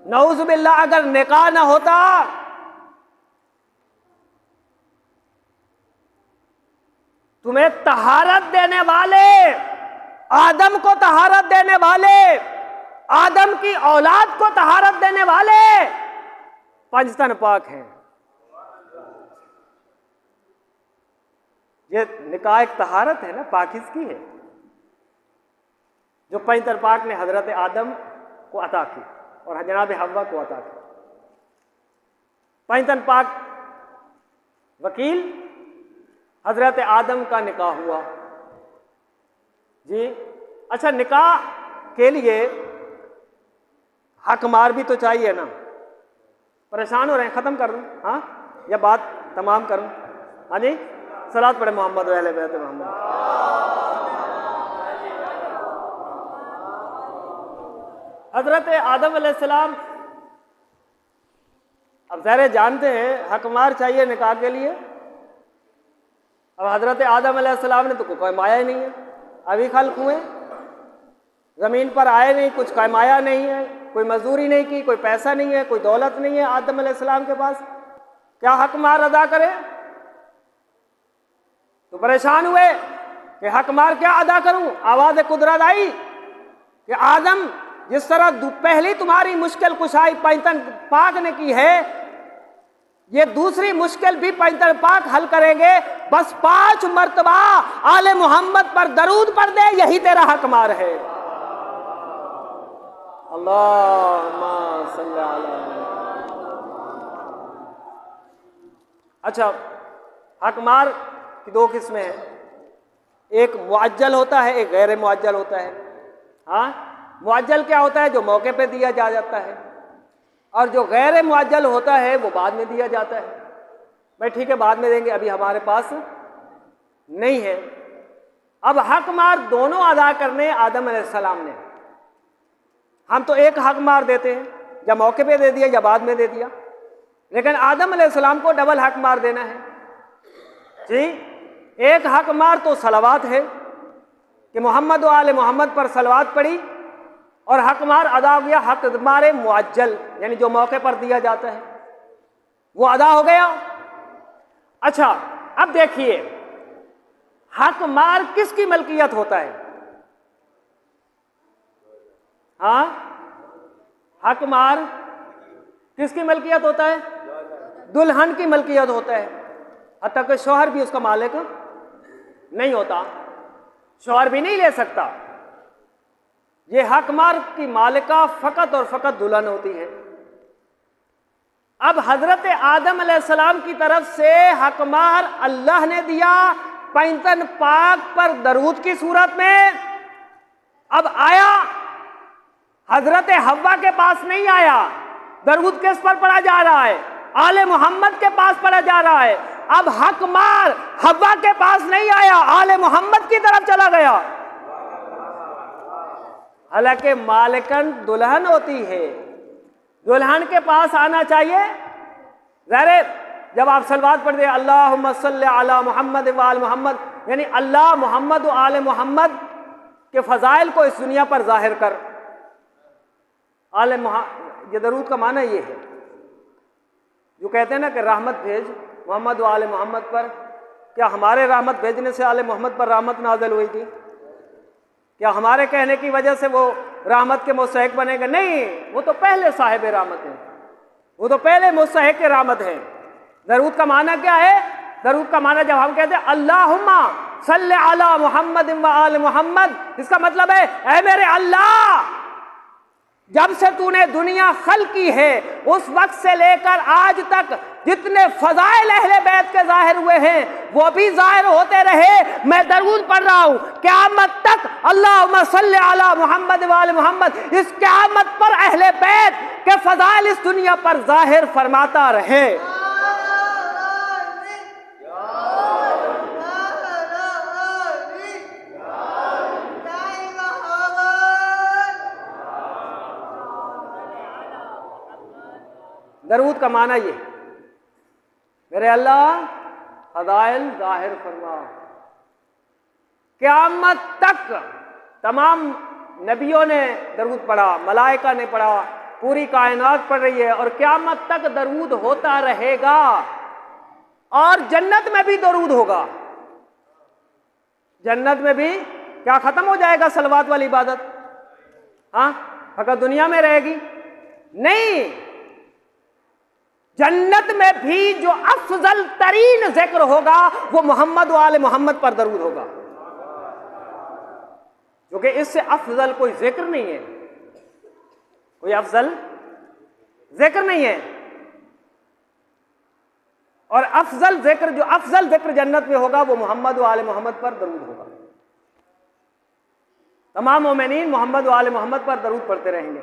नऊज़ बिल्लाह, अगर निकाह ना होता तुम्हें तहारत देने वाले, आदम को तहारत देने वाले, आदम की औलाद को तहारत देने वाले पंजतन पाक हैं। ये निकाह एक तहारत है ना, पाकिज़गी है, जो पंजतन पाक ने हजरत आदम को अता की और जनाब हव्वा को अता की। पंजतन पाक वकील, हजरत आदम का निकाह हुआ जी। अच्छा, निकाह के लिए हक मार भी तो चाहिए ना। परेशान हो रहे हैं, ख़त्म कर दूँ? हाँ, या बात तमाम करूँ? हाँ जी, सलात पढ़े मोहम्मद व अहले बैत मोहम्मद। हजरत आदम अलैहिस्सलाम, अब ज़ाहिर जानते हैं हक मार चाहिए निकाह के लिए। अब हजरत आदम अलैहिस्सलाम ने तो कोई माया ही नहीं है, अभी खल्क हुए। ज़मीन पर आए नहीं, कुछ कमाया नहीं है, कोई मजदूरी नहीं की, कोई पैसा नहीं है, कोई दौलत नहीं है आदम अलैहिस्सलाम के पास, क्या हक मार अदा करे? तो परेशान हुए कि हक मार क्या अदा करूं। आवाज़ कुदरत आई कि आदम, जिस तरह पहली तुम्हारी मुश्किल कुशाई पैंतन पाक ने की है, ये दूसरी मुश्किल भी पैंतन पाक हल करेंगे। बस 5 मर्तबा आले मोहम्मद पर दरूद पढ़ दे, यही तेरा हक मार है। अल्लाहुम्मा सल्ली अला। अच्छा, हक मार की 2 किस्में हैं, एक मुअज्जल होता है, एक गैर मुअज्जल होता है। हाँ, मुअज्जल क्या होता है? जो मौके पे दिया जाता है, और जो गैर मुअज्जल होता है वो बाद में दिया जाता है। भाई ठीक है, बाद में देंगे, अभी हमारे पास नहीं है। अब हक मार दोनों अदा करने आदम अलैहिस्सलाम ने। हम तो एक हक मार देते हैं, या मौके पे दे दिया या बाद में दे दिया, लेकिन आदम अलैहिस्सलाम को डबल हक मार देना है जी। एक हक मार तो सलावात है कि मोहम्मद व आले मोहम्मद पर सलावात पड़ी, और हक मार अदा हो गया हक मारे मुअज्जल, यानी जो मौके पर दिया जाता है वो अदा हो गया। अच्छा, अब देखिए हक मार किसकी मलकियत होता है? हाँ, हक मार किसकी मलकियत होता है? दुल्हन की मलकियत होता है। हत्ता कि शौहर भी उसका मालिक नहीं होता, शौहर भी नहीं ले सकता। ये हक मार की मालिका फकत और फकत दुल्हन होती है। अब हजरत आदम अलैहिस्सलाम की तरफ से हक मार अल्लाह ने दिया पैंतन पाक पर दरूद की सूरत में। अब आया, हजरत हव्वा के पास नहीं आया, दरूद किस पर पढ़ा जा रहा है? आले मोहम्मद के पास पढ़ा जा रहा है। अब हक मार हव्वा के पास नहीं आया, आले मोहम्मद की तरफ चला गया। हालांकि मालिकन दुल्हन होती है, दुल्हन के पास आना चाहिए। ज़ाहिर जब आप सलवात पढ़ दे अल्लाहुम्मा सल्ली अला मुहम्मद व आल मोहम्मद, यानी अल्लाह मोहम्मद व आले मोहम्मद के फ़ज़ाइल को इस दुनिया पर ज़ाहिर कर। ये दरूद का माना ये है, जो कहते हैं ना कि रहमत भेज मोहम्मद व आले मोहम्मद पर। क्या हमारे रहमत भेजने से आले मोहम्मद पर रहमत नाज़िल हुई थी? क्या हमारे कहने की वजह से वो रहमत के मुस्तहिक बनेगा? नहीं, वो तो पहले साहिब रहमत है, वो तो पहले मुस्तहिक रहमत है। दरूद का माना क्या है? दरूद का माना जब हम कहते हैं अल्लाहुम्मा सल्ली अला मुहम्मद व आल मोहम्मद, इसका मतलब है ऐ मेरे अल्लाह, जब से तूने दुनिया खल की है उस वक्त से लेकर आज तक जितने फजाइल अहले बैत के जाहिर हुए हैं वो भी जाहिर होते रहे। मैं दरूद पढ़ रहा हूँ क़यामत तक, अल्लाहुम्मा सल्ली अला मुहम्मद व आल मोहम्मद, इस क़यामत पर अहले बैत के फजाइल इस दुनिया पर जाहिर फरमाता रहे। दरूद का माना ये, मेरे अल्लाह फज़ाइल ज़ाहिर फरमा। क़यामत तक तमाम नबियों ने दरूद पढ़ा, मलाइका ने पढ़ा, पूरी कायनात पढ़ रही है, और क़यामत तक दरूद होता रहेगा। और जन्नत में भी दरूद होगा। जन्नत में भी क्या ख़त्म हो जाएगा सलवात वाली इबादत? हाँ, फकत दुनिया में रहेगी? नहीं, जन्नत में भी जो अफजल तरीन जिक्र होगा वो मोहम्मद व आले मोहम्मद पर दरूद होगा, क्योंकि इससे अफजल कोई जिक्र नहीं है, कोई अफजल जिक्र नहीं है। और अफजल जिक्र, जो अफजल जिक्र जन्नत में होगा वो मोहम्मद व आले मोहम्मद पर दरूद होगा। तमाम मोमिनीन मोहम्मद व आले मोहम्मद पर दरूद पढ़ते रहेंगे।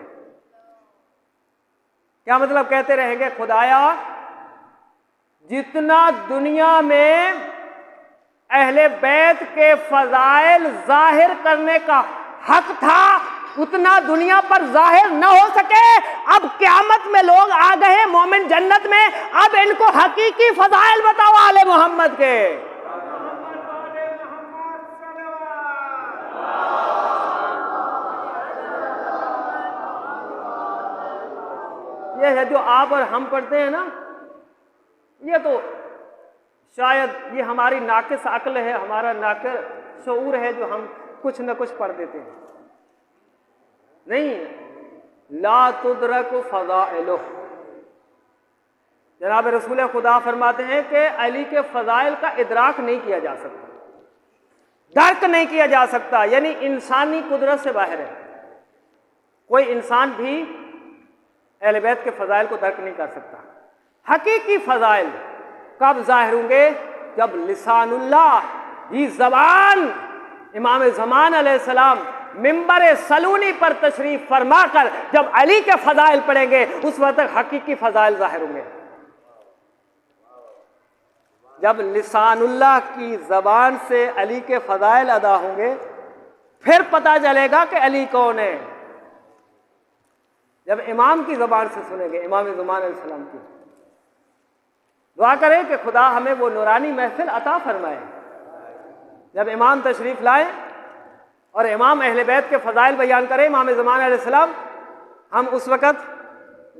क्या मतलब? कहते रहेंगे खुदाया जितना दुनिया में अहले बैत के फजाइल जाहिर करने का हक था उतना दुनिया पर जाहिर न हो सके। अब क़यामत में लोग आ गए मोमिन जन्नत में, अब इनको हकीकी फजाइल बताओ आले मोहम्मद के। ये है जो आप और हम पढ़ते हैं ना, ये तो शायद ये हमारी नाकिस अक्ल है, हमारा नाकिस शऊर है जो हम कुछ न कुछ पढ़ देते हैं। नहीं, ला तुदरक फ़ज़ाइलुह, जनाब रसूल खुदा फरमाते हैं कि अली के फ़ज़ाइल का इदराक नहीं किया जा सकता, दर्क नहीं किया जा सकता, यानी इंसानी कुदरत से बाहर है। कोई इंसान भी अहले बैत के फ़ज़ाइल को दर्क नहीं कर सकता। हकीकी फ़ज़ाइल कब ज़ाहिर होंगे? जब लिसानुल्लाह, ये ज़बान इमाम ज़मान अलैहिस्सलाम मिंबर सलूनी पर तशरीफ फरमा कर जब अली के फ़ज़ाइल पढ़ेंगे, उस वक्त तक हकीकी फ़ज़ाइल ज़ाहिर होंगे। जब लिसानुल्लाह की ज़बान से अली के फ़ज़ाइल अदा होंगे, फिर पता चलेगा कि अली कौन है। जब इमाम की ज़बान से सुनेंगे, इमाम ज़मान अलैहिस्सलाम की, दुआ करें कि खुदा हमें वो नूरानी महफिल अता फरमाए। जब इमाम तशरीफ़ लाए और इमाम अहले बैत के फ़ज़ाइल बयान करें, इमाम ज़मान अलैहिस्सलाम, हम उस वक़्त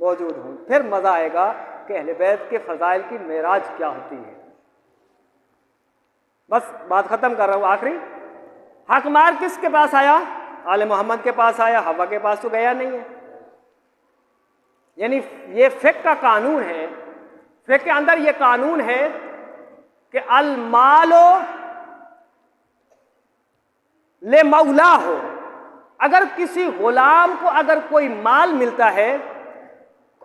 मौजूद हों, फिर मज़ा आएगा कि अहले बैत के फ़ज़ाइल की मेराज क्या होती है। बस बात ख़त्म कर रहा हूँ। आखिरी, हकमार किसके पास आया? आले मोहम्मद के पास आया, हवा के पास तो गया नहीं है। यानी ये फ़िक़्ह का कानून है, फ़िक़्ह के अंदर ये कानून है कि अल मालो ले मौला हो। अगर किसी गुलाम को अगर कोई माल मिलता है,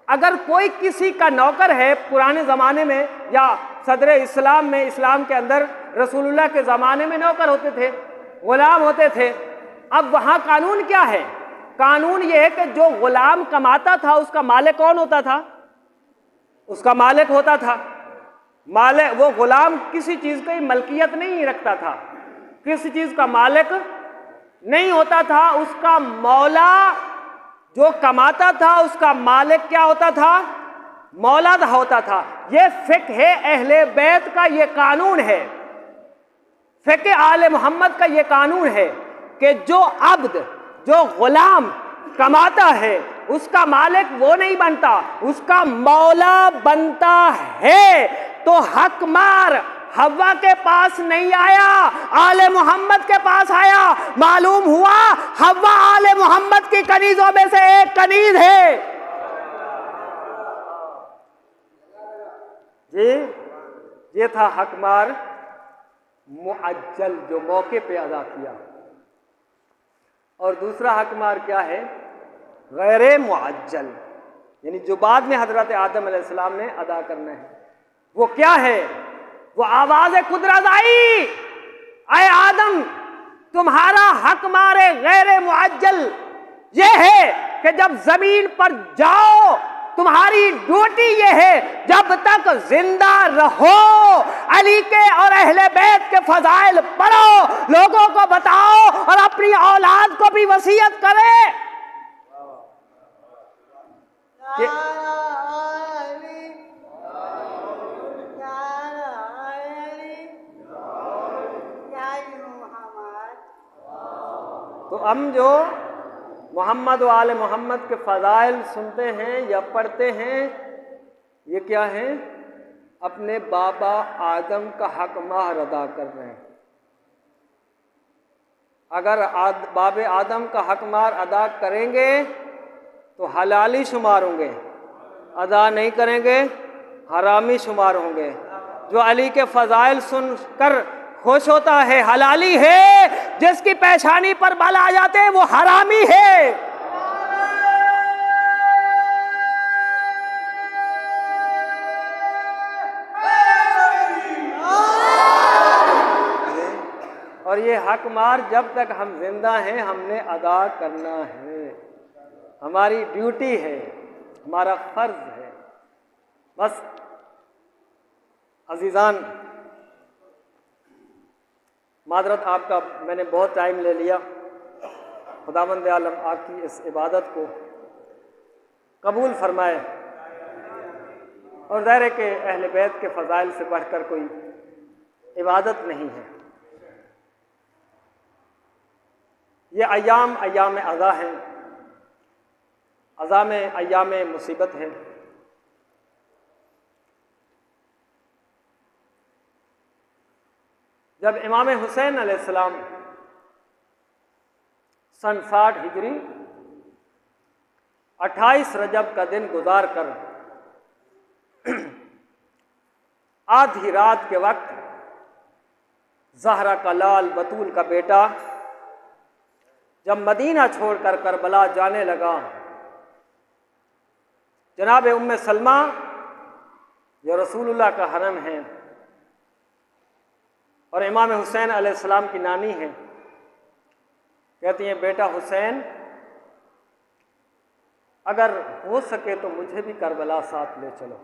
अगर कोई किसी का नौकर है, पुराने ज़माने में या सदर इस्लाम में, इस्लाम के अंदर रसूलुल्लाह के ज़माने में नौकर होते थे, गुलाम होते थे। अब वहाँ कानून क्या है? कानून ये है कि जो गुलाम कमाता था उसका मालिक कौन होता था? उसका मालिक होता था। मालिक, वो गुलाम किसी चीज़ की मलकियत नहीं रखता था, किसी चीज़ का मालिक नहीं होता था। उसका मौला जो कमाता था, उसका मालिक क्या होता था? मौला होता था। ये फ़िक़्ह है अहले बैत का, ये कानून है, फ़िक़्ह आले मोहम्मद का ये कानून है कि जो अब्द, जो गुलाम कमाता है, उसका मालिक वो नहीं बनता, उसका मौला बनता है। तो हकमार हवा के पास नहीं आया, आले मोहम्मद के पास आया। मालूम हुआ हवा आले मोहम्मद की कनीज़ों में से एक कनीज़ है। जी, ये था हकमार मुअज्जल, जो मौके पे अदा किया। और दूसरा हकमार क्या है? गैर मुअज्जल, यानी जो बाद में हजरत आदम अलैहिस्सलाम ने अदा करना है। वो क्या है? वो आवाज़ कुदरत आई, ऐ आदम तुम्हारा हकमार गैर मुअज्जल ये है कि जब जमीन पर जाओ, तुम्हारी ड्यूटी ये है जब तक जिंदा रहो अली के और अहले बैत के फ़ज़ाइल पढ़ो, लोगों को बताओ और अपनी औलाद को भी वसीयत करे कि तो हम जो मोहम्मद व आले मोहम्मद के फ़ज़ाइल सुनते हैं या पढ़ते हैं, ये क्या है? अपने बाबा आदम का हक मार अदा कर रहे हैं। अगर बाबे आदम का हक मार अदा करेंगे तो हलाली शुमार होंगे, अदा नहीं करेंगे हरामी शुमार होंगे। जो अली के फ़ज़ाइल सुनकर खुश होता है हलाली है, जिसकी पेशानी पर बाल आ जाते हैं वो हरामी है। और ये हक मार जब तक हम जिंदा हैं हमने अदा करना है, हमारी ड्यूटी है, हमारा फर्ज है। बस अजीज़ान, मादरत आपका मैंने बहुत टाइम ले लिया। खुदावंद आलम आपकी इस इबादत को कबूल फरमाए। और ज़ाहिर है कि अहले बैत के फ़ज़ाइल से बढ़कर कोई इबादत नहीं है। ये अयाम अयाम अज़ा हैं, अज़ाम अय्याम मुसीबत है। जब इमाम हुसैन अलैहिस्सलाम सन 60 हिजरी 28 रजब का दिन गुजार कर आधी रात के वक्त ज़हरा का लाल बतूल का बेटा जब मदीना छोड़कर करबला जाने लगा, जनाब उम्मे सलमा जो रसूलुल्लाह का हरम है और इमाम हुसैन अलैहिस्सलाम की नानी है, कहती हैं बेटा हुसैन अगर हो सके तो मुझे भी करबला साथ ले चलो।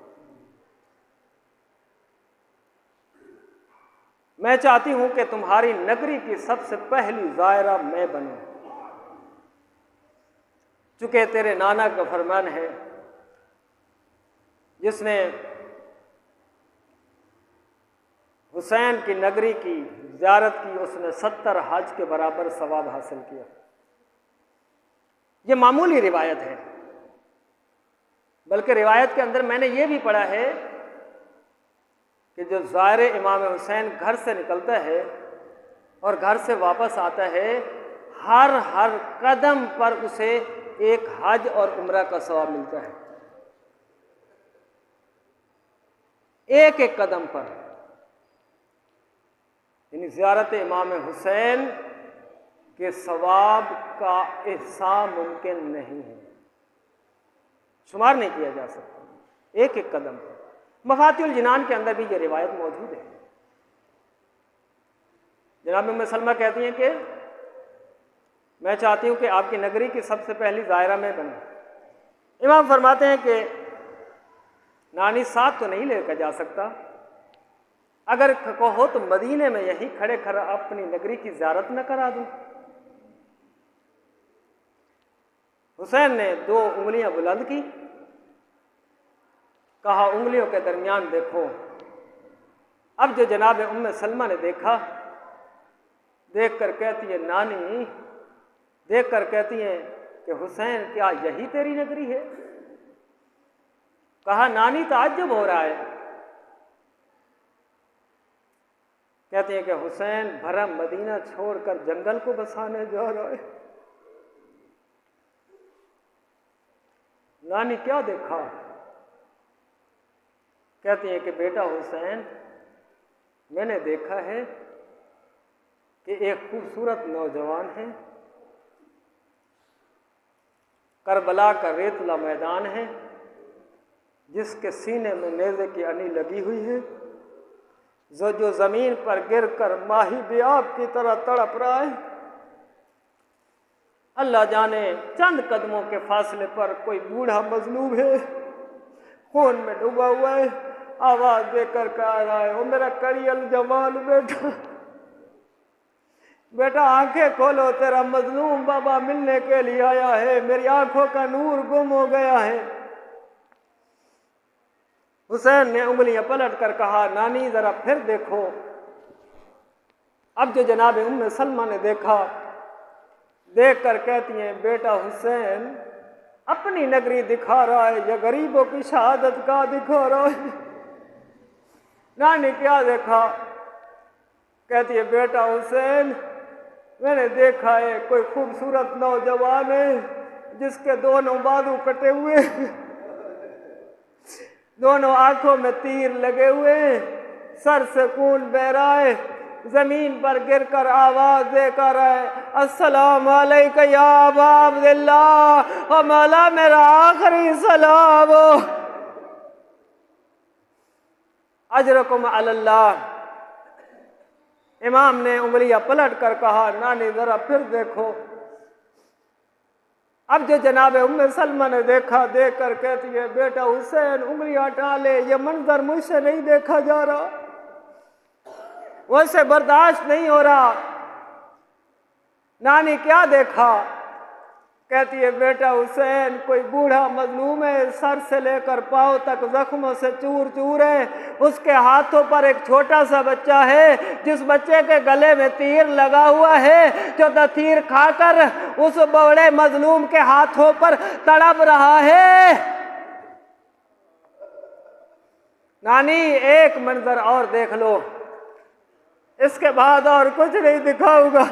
मैं चाहती हूं कि तुम्हारी नगरी की सबसे पहली ज़ायरा मैं बनूं, चूंकि तेरे नाना का फरमान है जिसने हुसैन की नगरी की ज़ियारत की उसने 70 हज के बराबर सवाब हासिल किया। ये मामूली रिवायत है, बल्कि रिवायत के अंदर मैंने ये भी पढ़ा है कि जो ज़ायर इमाम हुसैन घर से निकलता है और घर से वापस आता है, हर कदम पर उसे एक हज और उम्रा का सवाब मिलता है, एक एक कदम पर। यानी ज़ियारत इमाम हुसैन के सवाब का एहसान मुमकिन नहीं है, शुमार नहीं किया जा सकता, एक एक कदम पर। मफातिहुल जिनान के अंदर भी ये रिवायत मौजूद है। जनाब उम्मे सलमा कहती हैं कि मैं चाहती हूँ कि आपकी नगरी की सबसे पहली ज़ायरा में बनूं। इमाम फरमाते हैं कि नानी साथ तो नहीं लेकर जा सकता, अगर कहो तो मदीने में यहीं खड़े खड़े अपनी नगरी की ज़ियारत न करा दूं। हुसैन ने 2 उंगलियां बुलंद की, कहा उंगलियों के दरमियान देखो। अब जो जनाब उम्मे सलमा ने देखा, देखकर कहती है नानी, देखकर कहती है कि हुसैन क्या यही तेरी नगरी है? कहा नानी ताज्जुब हो रहा है। कहती है कि हुसैन भरम मदीना छोड़कर जंगल को बसाने जा रहा है। नानी क्या देखा? कहती है कि बेटा हुसैन मैंने देखा है कि एक खूबसूरत नौजवान है, करबला का रेतला मैदान है जिसके सीने में नेज़े की अनी लगी हुई है, जो ज़मीन पर गिरकर माही बेआब की तरह तड़प रहा है। अल्लाह जाने चंद कदमों के फासले पर कोई बूढ़ा मजलूम है, खून में डूबा हुआ है, आवाज देकर कह रहा है ओ मेरा करियल जवान बेटा, बेटा आंखें खोलो, तेरा मजलूम बाबा मिलने के लिए आया है, मेरी आंखों का नूर गुम हो गया है। हुसैन ने उंगलियां पलट कर कहा नानी जरा फिर देखो। अब जो जनाब उम्मे सलमा ने देखा, देख कर कहती हैं बेटा हुसैन अपनी नगरी दिखा रहा है या गरीबों की शहादत का दिखा रहा है? नानी क्या देखा? कहती है बेटा हुसैन मैंने देखा है कोई खूबसूरत नौजवान है जिसके दोनों बाजू कटे हुए, दोनों आंखों में तीर लगे हुए, सर से खून बह रहा है, जमीन पर गिरकर आवाज देकर है अस्सलाम अलैका या अबा अब्दुल्लाह, और मौला मेरा आखिरी सलाम हो, अजरकुम अल्लाह। इमाम ने उंगलियां पलट कर कहा नानी जरा फिर देखो। अब जो जनाब उम्मे सलमा ने देखा, देख कर कहती है बेटा हुसैन उंगलियां हटा ले, ये मंजर मुझसे नहीं देखा जा रहा, वैसे बर्दाश्त नहीं हो रहा। नानी क्या देखा? कहती है बेटा हुसैन कोई बूढ़ा मजलूम है, सर से लेकर पांव तक जख्मों से चूर चूर है। उसके हाथों पर एक छोटा सा बच्चा है, जिस बच्चे के गले में तीर लगा हुआ है, जो तीर खाकर उस बड़े मजलूम के हाथों पर तड़प रहा है। नानी एक मंजर और देख लो, इसके बाद और कुछ नहीं दिखाऊंगा।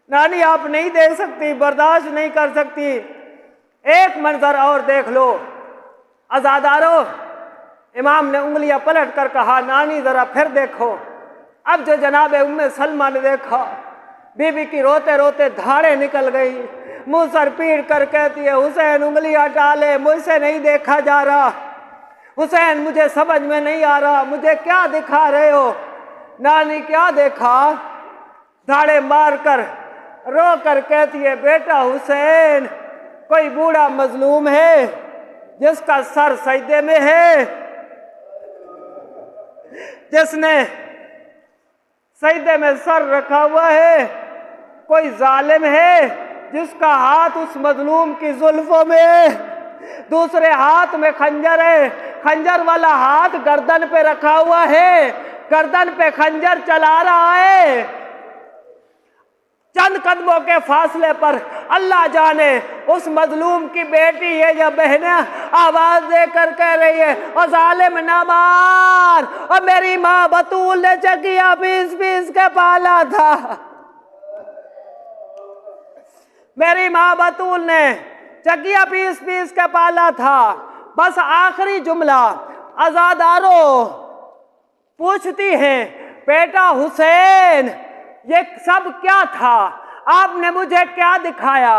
नानी आप नहीं देख सकती, बर्दाश्त नहीं कर सकती, एक मंजर और देख लो। अज़ादारों, इमाम ने उंगलियां पलट कर कहा, नानी जरा फिर देखो। अब जो जनाब उम्मे सलमा ने देखा, बीबी की रोते रोते धाड़े निकल गई, मुंह सर पीट कर कहती है, हुसैन उंगलियां टाले, मुझसे नहीं देखा जा रहा। हुसैन मुझे समझ में नहीं आ रहा, मुझे क्या दिखा रहे हो? नानी क्या देखा? धाड़े मार कर रो कर कहती है, बेटा हुसैन कोई बूढ़ा मजलूम है जिसका सर सजदे में है, जिसने सजदे में सर रखा हुआ है। कोई जालिम है जिसका हाथ उस मजलूम की जुल्फों में है, दूसरे हाथ में खंजर है, खंजर वाला हाथ गर्दन पे रखा हुआ है, गर्दन पे खंजर चला रहा है। चंद कदमों के फासले पर अल्लाह जाने उस मजलूम की बेटी है या बहना आवाज देकर कह रही है, और जालिम ना मार, और मेरी माँ बतूल ने चकिया पीस पीस के पाला था, मेरी माँ बतूल ने चकिया पीस पीस के पाला था। बस आखिरी जुमला अज़ादारों पूछती हैं, बेटा हुसैन ये सब क्या था? आपने मुझे क्या दिखाया?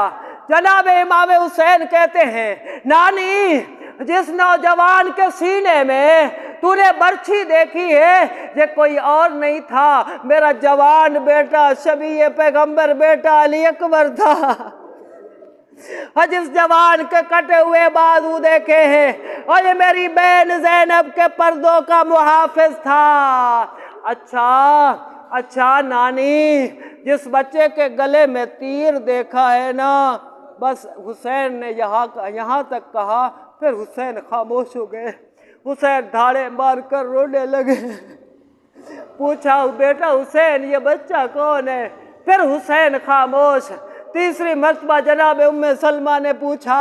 जनाब इमाम हुसैन कहते हैं, नानी जिस नौजवान के सीने में तूने बर्छी देखी है, ये कोई और नहीं था, मेरा जवान बेटा शबीए पैगंबर बेटा अली अकबर था। और जिस जवान के कटे हुए बाजू देखे हैं, और ये मेरी बहन ज़ैनब के पर्दों का मुहाफिज था। अच्छा नानी, जिस बच्चे के गले में तीर देखा है ना, बस हुसैन ने यहाँ तक कहा, फिर हुसैन खामोश हो गए। हुसैन धाड़े मारकर रोने लगे। पूछा, बेटा हुसैन ये बच्चा कौन है? फिर हुसैन खामोश। तीसरी मर्तबा जनाब उम्मे सलमा ने पूछा,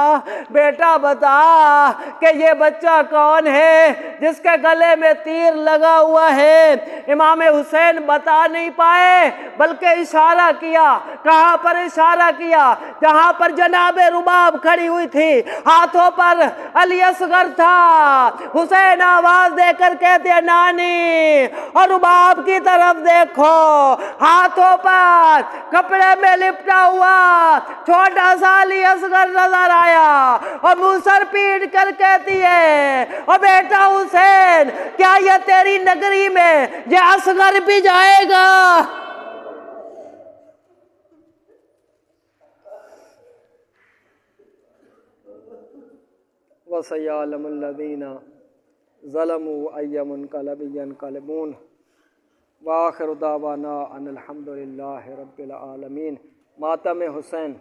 बेटा बता कि ये बच्चा कौन है जिसके गले में तीर लगा हुआ है? इमाम हुसैन बता नहीं पाए, बल्कि इशारा किया। कहाँ पर इशारा किया? जहाँ पर जनाब रुबाब खड़ी हुई थी, हाथों पर अली असगर था। हुसैन आवाज देकर कहते हैं, नानी और रुबाब की तरफ देखो, हाथों पर कपड़े में लिपटा हुआ छोटा सा अली असगर नजर आया, और मुंह सर पीट कर कहती है, और बेटा हुसैन क्या ये तेरी नगरी में ये असगर भी जाएगा? वसयअलमुल्लज़ीना ज़लमू अय्यमुनक़लबिन यनक़लिबून व आखिरु दावाना अनिल हम्दुलिल्लाहि रब्बिल आलमीन। मातम हुसैन।